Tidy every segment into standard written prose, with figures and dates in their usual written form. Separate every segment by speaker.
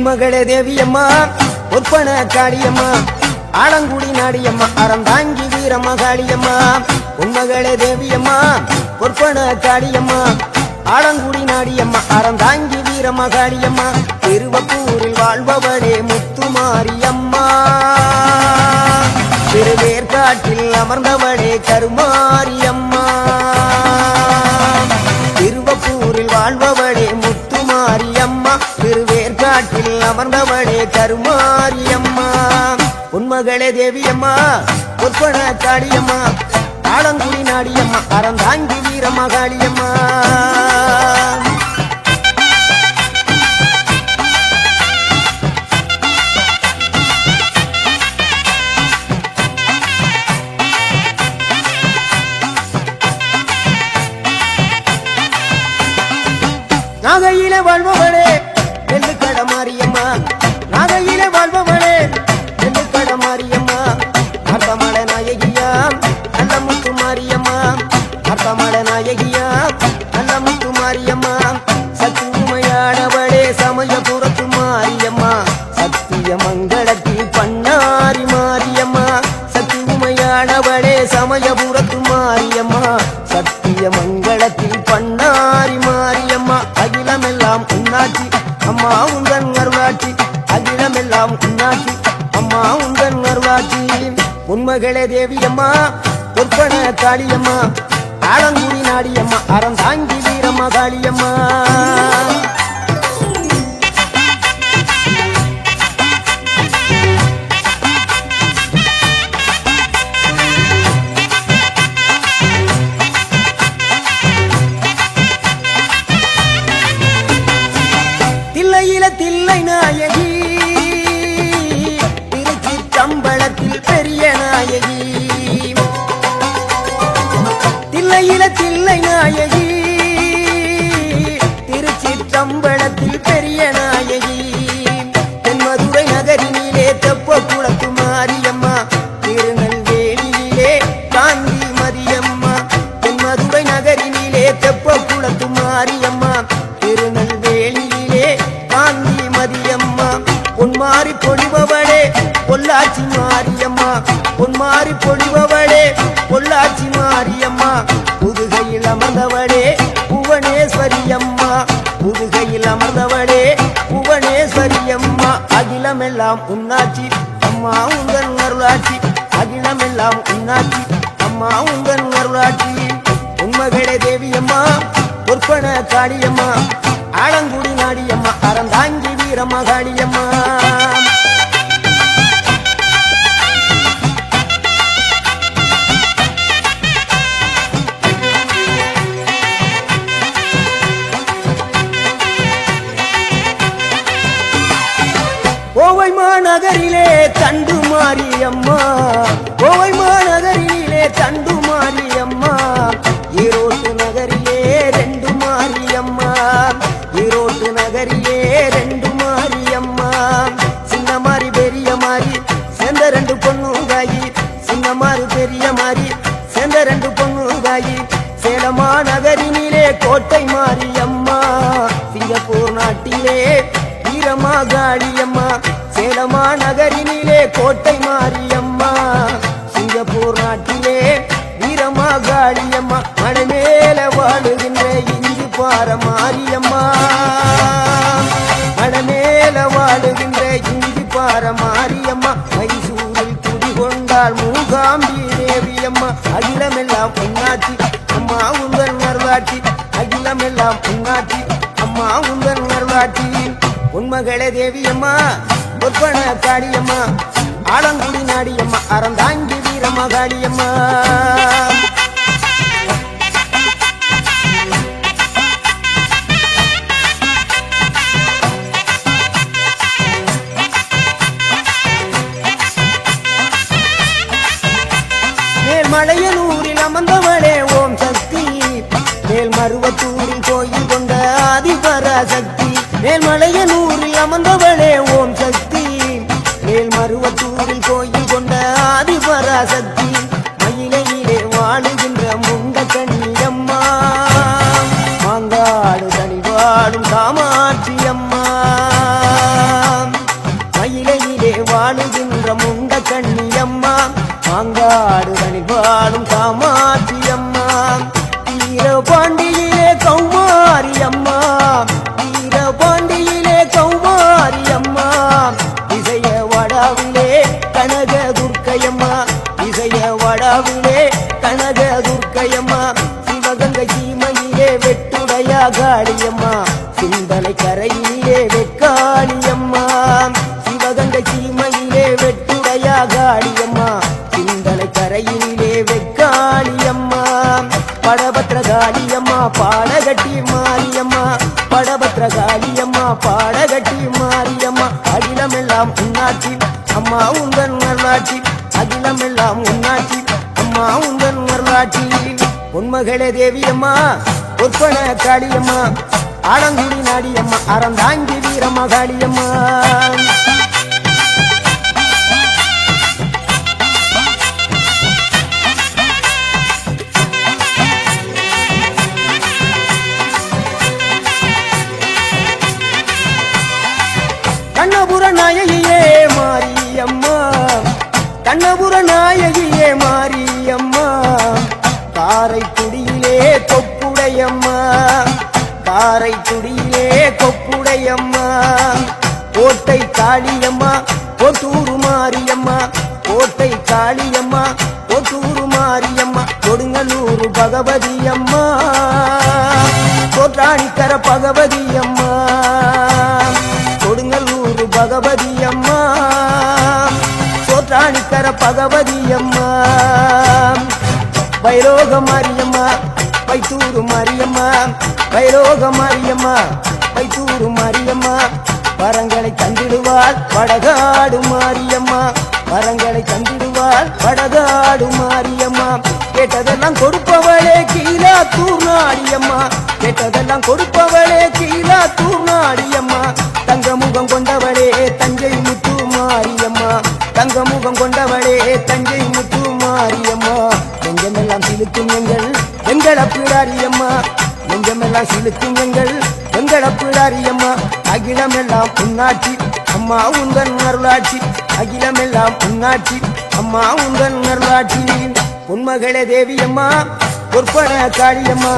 Speaker 1: உன்மகளே தேவியம்மா ஒற்பன காளியம்மா ஆலங்குடி நாடியம்மா அறந்தாங்கி வீரம்மா காளியம்மா உன்மகளே தேவியம்மா ஒற்பன காளியம்மா ஆலங்குடி நாடியம்மா அறந்தாங்கி வீரம்மா காளியம்மா திருவப்பூரில் வாழ்பவளே முத்துமாரியம்மா திருவேற்காட்டில் அமர்ந்தவளே கருமாரியம்மா திருவப்பூரில் வாழ்பவளே முத்துமாரியம்மா திருவேற்காட்டில் அமர்ந்தவளே கருமாரியம்மா உன்மகளே தேவியம்மா ஒற்பன காளியம்மா ஆலங்குடி நாடியம்மா அறந்தாங்கி வீரம்மா காளியம்மா நாகையிலே வாழ்பவளே நெல்லுக்கட மாரியம்மா நாகையிலே வாழ்பவளே நெல்லுக்கட மாரியம்மா அர்த்தமட நாயகியா நல்ல முத்து மாரியம்மா அர்த்தமட நாயகியா நல்ல முத்து மாரியம்மா சக்தி உமையானவளே சமயபுரத்து மாரியம்மா சத்திய மங்களத்தில் பண்ணாரி மாரியம்மா சக்தி உமையானவளே சமயபுரத்து மாரியம்மா சத்திய மங்களத்தில் பண்ணாரி மாரியம்மா அகிலமெல்லாம் உன்னாட்சி அம்மா உந்தன் அருளாட்சி அகிலமெல்லாம் உன்னாட்சி அம்மா உந்தன் அருளாட்சி உன்மகளே தேவியம்மா ஒற்பன காளியம்மா ஆலங்குடி நாடியம்மா அறந்தாங்கி வீரம்மா காளியம்மா தில்லை நாயகி திருச்சி கம்பளத்தில் பெரிய நாயகி தில்லை நாயகி திருச்சி கம்பளத்தில் பெரிய நாயகி தென்மதுரை நகரினிலே தெப்ப குளத்து மாரியம்மா திருநெல்வேலியிலே காந்தி மதியம்மா தென்மதுரை நகரினிலே தெப்ப குளத்து மாரியம்மா திருநெல்வேலியிலே காந்தி மதியம்மா பொன்மாரி பொழிபவளே பொள்ளாச்சி மாரியம்மா பொன்மாரி பொழிபவளே பொள்ளாச்சி மாரியம்மா புதுகையில் அமர்ந்தவளே புவனேஸ்வரியம்மா புதுகையில் அமர்ந்தவளே புவனேஸ்வரியம்மா அகிலமெல்லாம் உன்னாட்சி அம்மா உந்தன் அருளாட்சி அகிலமெல்லாம் உன்னாட்சி அம்மா உந்தன் அருளாட்சி உன்மகளே தேவியம்மா ஒற்பன காளியம்மா ஆலங்குடி நாடியம்மா அறந்தாங்கி வீரம்மா காளியம்மா கோவை மாநகரிலே தண்டு மாரியம்மா கோவை மாநகரிலே தண்டு மாரியம்மா ஈரோட்டு நகரிலே ரெண்டு மாரியம்மா ஈரோட்டு நகரிலே ரெண்டு மாரியம்மா சின்ன மாறி பெரிய மாறி சேர்ந்த ரெண்டு பொண்ணுகாயி சின்ன மாறி பெரிய மாறி சேர்ந்த ரெண்டு பொண்ணுகாயி சேலமா நகரினிலே கோட்டை மாரியம்மா சிங்கப்பூர் நாட்டிலே வீரம்மா காளியம்மா சேலமா நகரினிலே கோட்டை மாரியம்மா சிங்கப்பூர் நாட்டிலே வீரம்மா காளியம்மா மலை மேல வாழுகின்ற இஞ்சி பார மாரியம்மா மலை மேல வாழுகின்ற இஞ்சி பார மாரியம்மா மைசூரில் குடிகொண்டால் மூகாம்பி தேவியம்மா அகிலமெல்லாம் உன்னாட்சி அம்மா உந்தன் அருளாட்சி அகிலமெல்லாம் உன்னாட்சி அம்மா உந்தன் அருளாட்சி உன்மகளே தேவியம்மா ஒற்பன காளியம்மா ஆலங்குடி நாடியம்மா அறந்தாங்கி வீரம்மா காளியம்மா மேல்மலையனூரில் அமர்ந்தவளே ஓம் சக்தி மேல்மருவத்தூரில் கோயில் கொண்ட ஆதிபராசக்தி மேல்மலையனூரில் அமர்ந்தவளே ஓம் சக்தி மேல்மருவத்தூரில் கோயில் கொண்ட ஆதிபராசக்தி மயிலையிலே வாழுகின்ற முண்ட கண்ணியம்மா மாங்காடு தனி வாழும் காமாட்சி அம்மா மாங்காடு தனிபாடும் காமாட்சி அம்மா வீரபாண்டியிலே கௌமாரி அம்மா வீரபாண்டியிலே கௌமாரி அம்மா இசைய வடாவிலே கனக துர்க்கையம்மா இசைய வடாவிலே கனக துர்க்கையம்மா சிவகங்கை சீமையிலே வெட்டுடையா காளியம்மா சிந்தனை கரையிலே வெக்காளியம்மா சிவகங்கை சீமையிலே வெட்டுடையா காளியம்மா சிந்தனை கரையிலே வெக்காளியம்மா படபத்ர காளியம்மா பாடகட்டி மாரியம்மா படபத்ர காளியம்மா பாடகட்டி மாரியம்மா அகிலமெல்லாம் உன்னாட்சி அம்மா உந்தன் நல்லாட்சி அகிலமெல்லாம் உன்னாட்சி அம்மா உந்தன் நல்லாட்சி பொன்மகளே தேவியம்மா பொற்பன காளியம்மா ஆலங்குடி நாடியம்மா அறந்தாங்கி வீரம்மா காளியம்மா கண்ணபுர நாயகியே மாரியம்மா கண்ணபுர நாயகியே மாரியம்மா காரைக்குடியிலே கொப்புடையம்மா காரைக்குடியிலே கொப்புடையம்மா கோட்டை காளியம்மா கொட்டூரு மாரியம்மா கோட்டை காளியம்மா கொட்டூரு மாரியம்மா கொடுங்கலூரு பகவதி அம்மா கோட்டாணிக்கர பகவதி அம்மா கொடுங்கலூரு பகவதி அம்மா சோற்றாணிக்கர பகவதி அம்மா வைரோக மாரியம்மா வைத்தூரு மாரியம்மா வைரோக மாரியம்மா வைத்தூரு மாரியம்மா வரங்களை தந்திடுவாள் வடகாடு மாரியம்மா வரங்களை தந்திடுவாள் வடகாடு மாரியம்மா கேட்டதெல்லாம் கொடுப்பவளே கீழாத்தூர் நாடியம்மா கேட்டதெல்லாம் கொடுப்பவளே கீழாத்தூர் நாடியம்மா தங்க முகம் கொண்டவளே தஞ்சை முத்து மாரியம்மா தங்க முகம் கொண்டவளே தஞ்சை முத்து மாரியம்மா நெஞ்சமெல்லாம் சிலுக்கும் எங்கள் அப்பிடாரியம்மா நெஞ்சமெல்லாம் சிலுக்கும் எங்கள் அப்பிடாரியம்மா அகிலமெல்லாம் உன்னாட்சி அம்மா உந்தன் அருளாட்சி அகிலமெல்லாம் உன்னாட்சி அம்மா உந்தன் அருளாட்சி பொன்மகளே தேவியம்மா பொற்பன காளியம்மா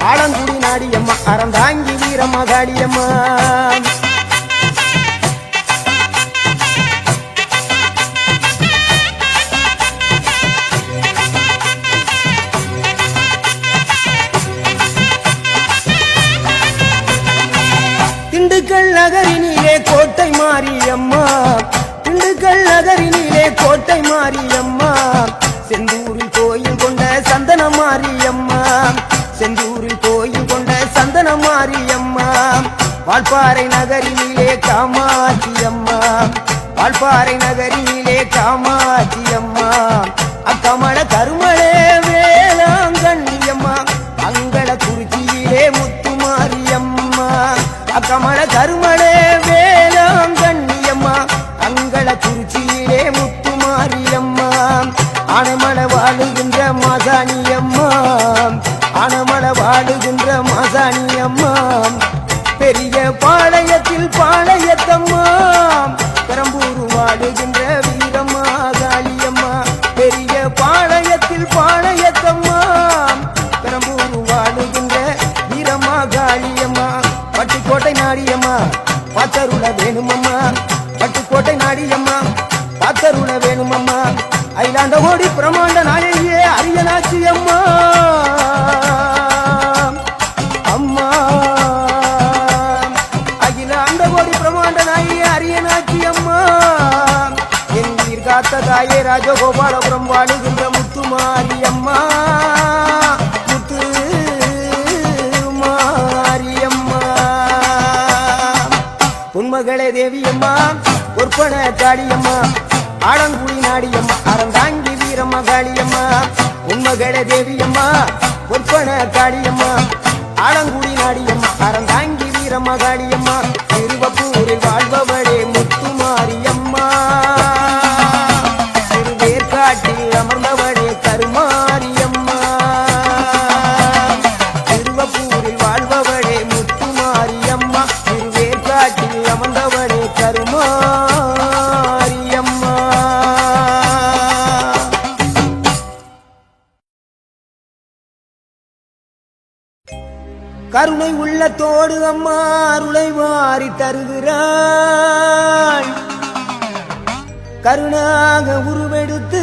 Speaker 1: ஆலங்குடி நாடியம்மா அறந்தாங்கி வீரம்மா காளியம்மா திண்டுக்கல் நகரினிலே கோட்டை மாரியம்மா திண்டுக்கல் நகரினிலே கோட்டை மாரியம்மா செந்தூரில் கோயில் கொண்ட சந்தன மாரியம்மா செந்தூரில் கோயில் கொண்ட சந்தன மாரியம்மா வால்பாறை நகரினிலே காமாட்சி அம்மா வால்பாறை நகரினிலே காமாட்சி அம்மா அக்கமல கருமளே வேளாங்கண்ணியம்மா அங்கள குறிச்சியிலே முத்து மாரியம்மா அக்கமல கருமளே வேளாங்கண்ணியம்மா அங்கள குறிச்சியிலே முத்து மாரியம்மா ஆனைமலை வாழுகின்ற மாசாணியம்மா ஆனைமலை வாழுகின்ற மாசாணியம்மா பெரிய பாளையத்தில் பாளையத்தம்மா பெரம்பூர் வாழுகின்ற வீரம்மா காளியம்மா பெரிய பாளையத்தில் பாளையத்தம்மா பெரம்பூர் வாழுகின்ற வீரம்மா காளியம்மா பட்டுக்கோட்டை நாடியம்மா பாத்தருள வேணுமம்மா பட்டுக்கோட்டை நாடியம்மா பாத்தருள வேணுமம்மா அயிலாண்ட ஓடி பிரமாண்ட நாயகியே அரியனாட்சி அம்மா அம்மா அகிலாண்ட கோடி பிரமாண்ட நாயகியே அரியனாட்சி அம்மா என் உயிர் காத்த தாயே ராஜகோபாலபுரம் வாழுகின்ற முத்து மாரியம்மா முத்து மாரியம்மா பொன்மகளே தேவியம்மா பொற்பன காளியம்மா ஆலங்குடி நாடியம்மா அறந்தாங்கி வீரம்மா காளியம்மா பொன்மகளே தேவியம்மா பொற்பன காளியம்மா ஆலங்குடி நாடியம்மா அறந்தாங்கி வீரம்மா காளியம்மா திருவப்பூரில் வாழ்பவளே முத்து மாரியம்மா திருவேற்காட்டில் அமர்ந்தவளே கருமாரியம்மா திருவப்பூரில் வாழ்பவளே முத்து மாரியம்மா திருவேற்காட்டில் அமர்ந்தவளே கருமாரியம்மா கருணை உள்ளத்தோடு அம்மா அருளை வாரி தருகிறாள். கருணாக உருவெடுத்து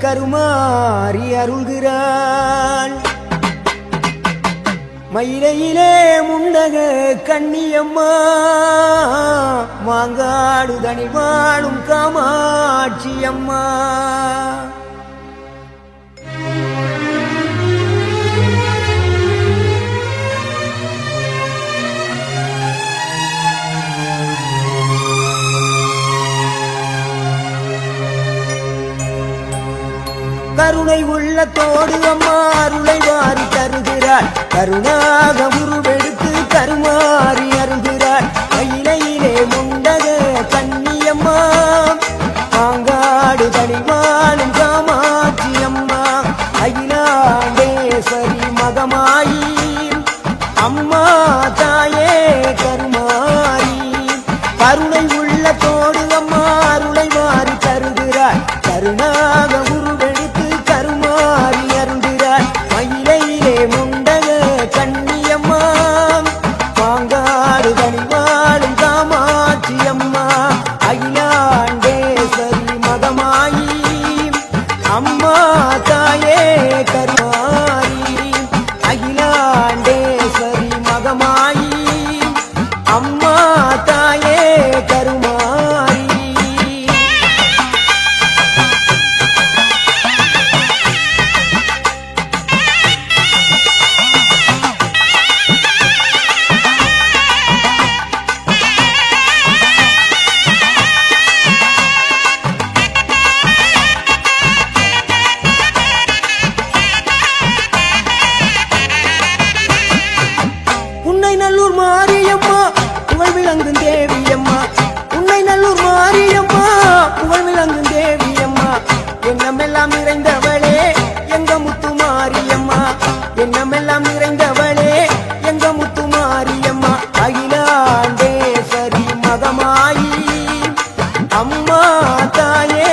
Speaker 1: கருமாறி அருள்கிறாள். மயிலையிலே முண்டக கண்ணியம்மா மாங்காடு தனி வாழும் காமாட்சி அம்மா. கருணை உள்ளத்தோடு அம்மா அருளை வாரி தருகிறாள். கருணாக உருவெடுத்து கருமாறி அருள்கிறாள். மயிலையிலே முண்டக கண்ணியம்மா மாங்காடு தனி வாழும் காமாட்சி அம்மா. அகிலாண்டேஸ்வரி மகமாயி அம்மா தாயே கருமாரி. கருணை உள்ளத்தோடு அம்மா அருளை வாரி தருகிறாள். கருணாக உருவெடுத்து கருமாறி அருள்கிறாள். மயிலையிலே முண்டக கண்ணியம்மா மாங்காடு தனி வாழும் காமாட்சி அம்மா. அகிலாண்டேஸ்வரி மகமாயி அம்மா தாயே கருமாரி. அகிலாண்டேஸ்வரி மகமாயி அம்மா தாயே கருமாரி. உன்னை நல்லூர் மாரியம்மா புகழ் விளங்கும் தேவியம்மா. உன்னை நல்லூர் மாரியம்மா புகழ் விளங்கும் தேவியம்மா. எண்ணமெல்லாம் நிறைந்தவளே எங்க முத்து மாரியம்மா. எண்ணமெல்லாம் நிறைந்தவளே எங்க முத்து மாரியம்மா. அகிலாண்டேஸ்வரி மகமாயி அம்மா தாயே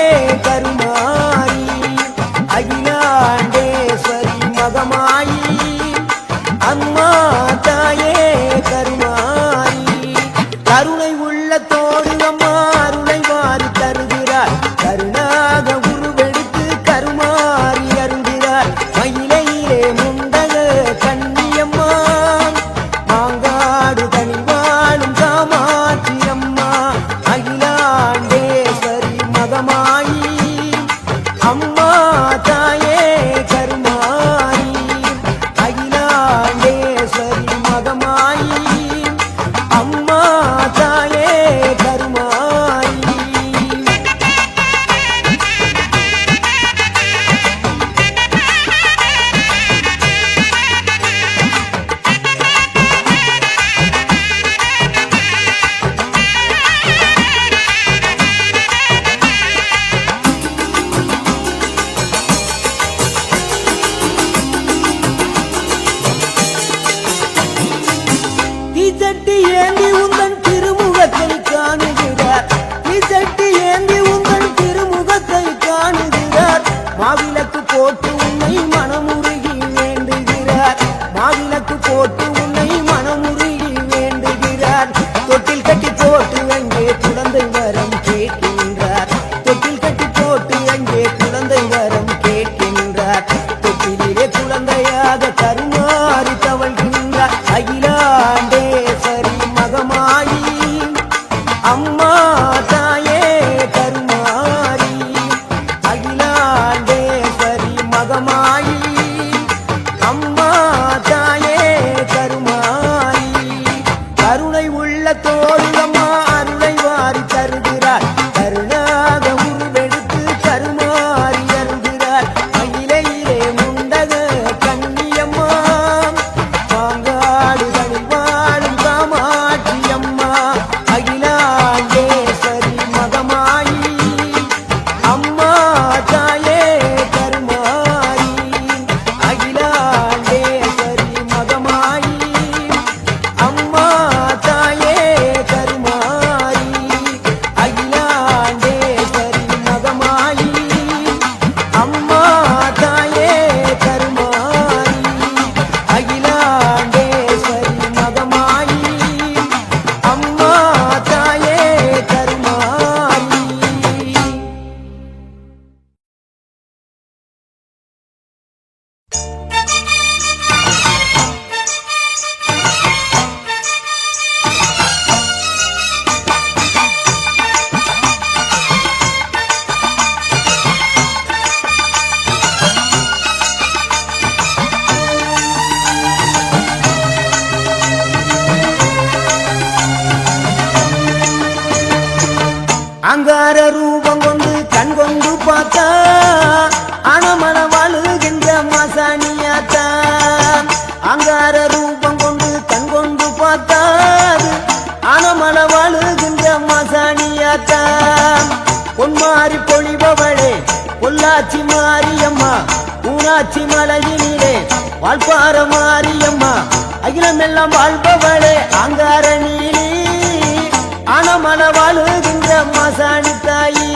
Speaker 1: கருமாரி. அகிலாண்டேஸ்வரி மகமாயி அம்மா தாயே கருமாரி. கருணை உள்ளத்தோடு அம்மா அருளை வாரி தருகிறாள். கருணாக உருவெடுத்து கருமாறி அருள்கிறாள். மயிலையிலே முண்டக கண்ணியம்மா மாங்காடு தனி வாழும் காமாட்சி அம்மா. அகிலாண்டேஸ்வரி மகமாயி அம்மா தாயே கருமாரி. அகிலாண்டேஸ்வரி மகமாயி அம்மா தாயே கருமாரி. தீச்சட்டி ஏந்தி உந்தன் திருமுகத்தை காணுகிறார். தீச்சட்டி ஏந்தி உந்தன் திருமுகத்தை காணுகிறார். மாவிளக்கு போட்டு உன்னை மனமுருகி வேண்டுகிறார். மாவிளக்கு போட்டு உன்னை மனமுருகி வேண்டுகிறார். தொட்டில் கட்டி போட்டு அங்கே குழந்தை வரம் கேட்கின்றார். தொட்டில் கட்டி போட்டு அங்கே குழந்தை வரம் கேட்கின்றார். தொட்டிலே குழந்தையாக கருமாறி தவழ்கின்றார். அகிலாண்டேஸ்வரி மகமாயி அம்மா தாயே கருமாரி. அகிலாண்டேஸ்வரி மகமாயி அம்மா தாயே கருமாரி. கருணை உள்ளத்தோடு அம்மா அருளை வாரி தருகிறார். கருணாக உருவெடுத்து கருமாறி பொள்ளாச்சி மாரியம்மா ஊராட்சி மலையினிலே வால்பார மாரியம்மா அகிலமெல்லாம் வாழ்பவளே அங்கார நீலி ஆனமல வாழுகின்ற மாசாணி தாயி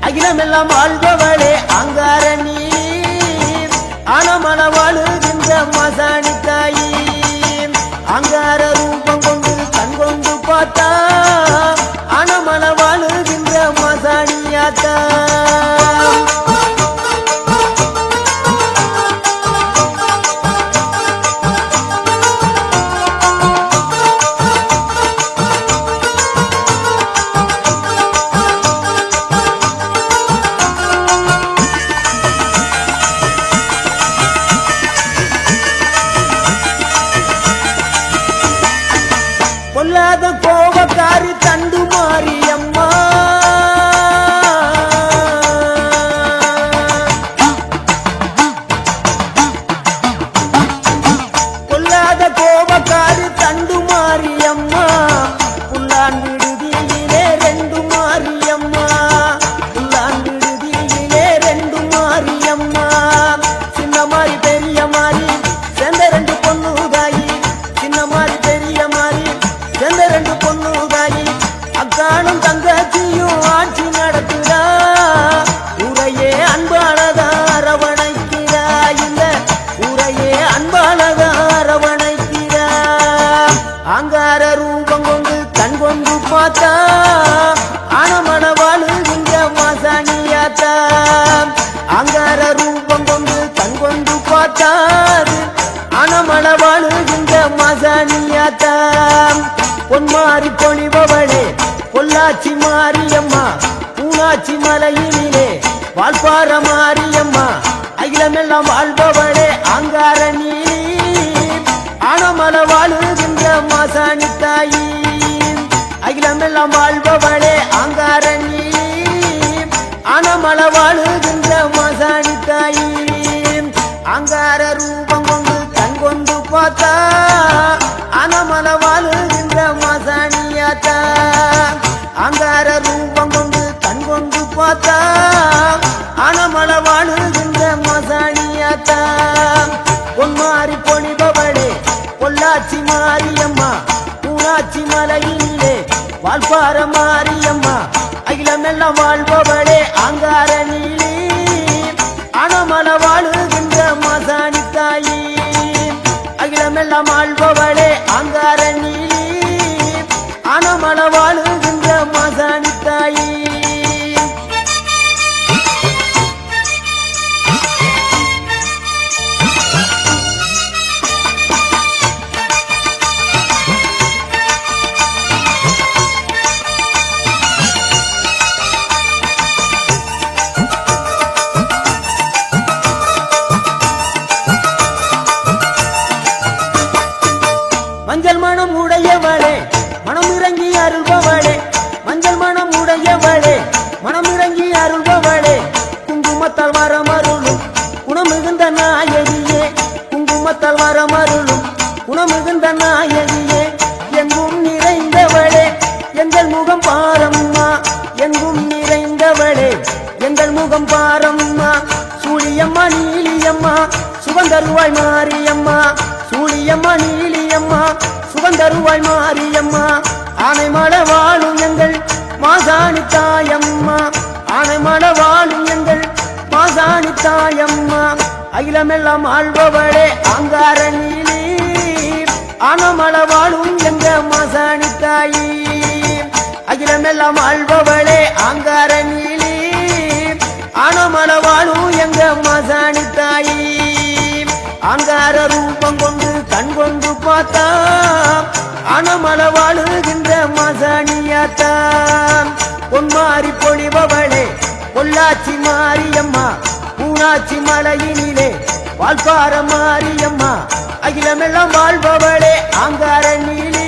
Speaker 1: அகிலமெல்லாம் வாழ்பவளே அங்கார நீலி ஆனமல வாழுகின்ற மாசாணி தாயி அங்கார ரூபம் கொண்டு கண் கொண்டு பார்த்தா ஆனமல வாழுகின்ற மாசாணியாத்தா பொல்லாத கோபக்காரி தண்டு மாரியம்மா பொல்லாத கோபக்காரி தண்டு மாரியம்மா புல்லான் விடுதியிலே ரெண்டு மாரியம்மா புல்லான் விடுதியிலே ரெண்டு மாரியம்மா சின்ன மாறி பெரிய மாறி சேர்ந்த ரெண்டு பொண்ணுதாயி சின்ன மாறி பெரிய மாறி சேர்ந்த ரெண்டு பொண்ணுதாயி அக்கானும் தங்கச்சியும் ஆட்சி நடத்துதா ஊரையே அன்பானதா அரவணைக்கிறா இந்த ஊரையே அன்பானதா அரவணைக்கிறா அங்கார ரூபம் கொண்டு கண் கொண்டு பார்த்தா ஆனமன வாழுகின்ற மாசாணியாத்தா அங்கார ரூபம் கொண்டு கண் கொண்டு பார்த்தாது ஆனமன வாழுகின்ற மாசாணியாத்தா பொன்மாரி பொழிபவளே பொள்ளாச்சி மாரியம்மா ஊராட்சி மலையினிலே வால்பார மாரியம்மா அகிலமெல்லாம் வாழ்பவளே அங்கார நீலி ஆனமல வாழுகின்ற மாசாணி தாயி அகிலமெல்லாம் வாழ்பவளே அங்கார நீலி ஆனமல வாழுகின்ற மாசாணி தாயி அங்கார ரூபம் கொண்டு கண் கொண்டு பார்த்தா ஆனமல வாழுகின்ற மாசாணியாத்தா அங்கார ரூபம் கொண்டு கண் கொண்டு பார்த்தா ஆனமல வாழுகின்ற மாசாணியாத்தா பொன்மாரி பொழிபவளே பொள்ளாச்சி மாரியம்மா ஊராட்சி மலையிலே வால்பார மாரியம்மா அகிலமெல்லாம் வாழ்பவளே அங்கார நீலி ஆனமல வாழுகின்ற மாசாணி தாயி அகிலமெல்லாம் ஆள்பவளே அங்கார நீலி ஆனமல வாழுகின்ற மாசாணி தாயி மஞ்சள் மனம் உடையவளே மனம் இறங்கி அருள்பவளே மஞ்சள் மனம் உடையவளே மனம் இறங்கி அருள்பவளே குங்குமத்தால் வரமருளும் குணமிகுந்த நாயகியே குங்குமத்தால் வரமருளும் குணமிகுந்த நாயகியே எங்கும் நிறைந்தவளே எங்கள் முகம் பாரம்மா எங்கும் நிறைந்தவளே எங்கள் முகம் பாரம்மா சூழியம்மா நீலியம்மா சுகந்தருவாய் மாரியம்மா சூழியம்மா நீலியம்மா சுகந்தருவாய் மாரியம்மா ஆனைமல வாழும் எங்கள் மாசாணி தாயம்மா ஆனைமல வாழும் எங்கள் மாசாணி தாயம்மா அகிலமெல்லாம் ஆள்பவளே அங்கார நீலி ஆனமல வாழும் எங்க மாசாணி தாயி அகிலமெல்லாம் ஆள்பவளே அங்கார நீலி ஆனமல வாழும் எங்க மாசாணி தாயி அங்கார ரூபம் கொண்டு கண் கொண்டு பார்த்தா ஆனமல வாழுகின்ற மாசாணியாத்தா பொன்மாரி பொழிபவளே பொள்ளாச்சி மாரியம்மா ஊராட்சி மலையினிலே வால்பார மாரியம்மா அகிலமெல்லாம் வாழ்பவளே அங்கார நீலி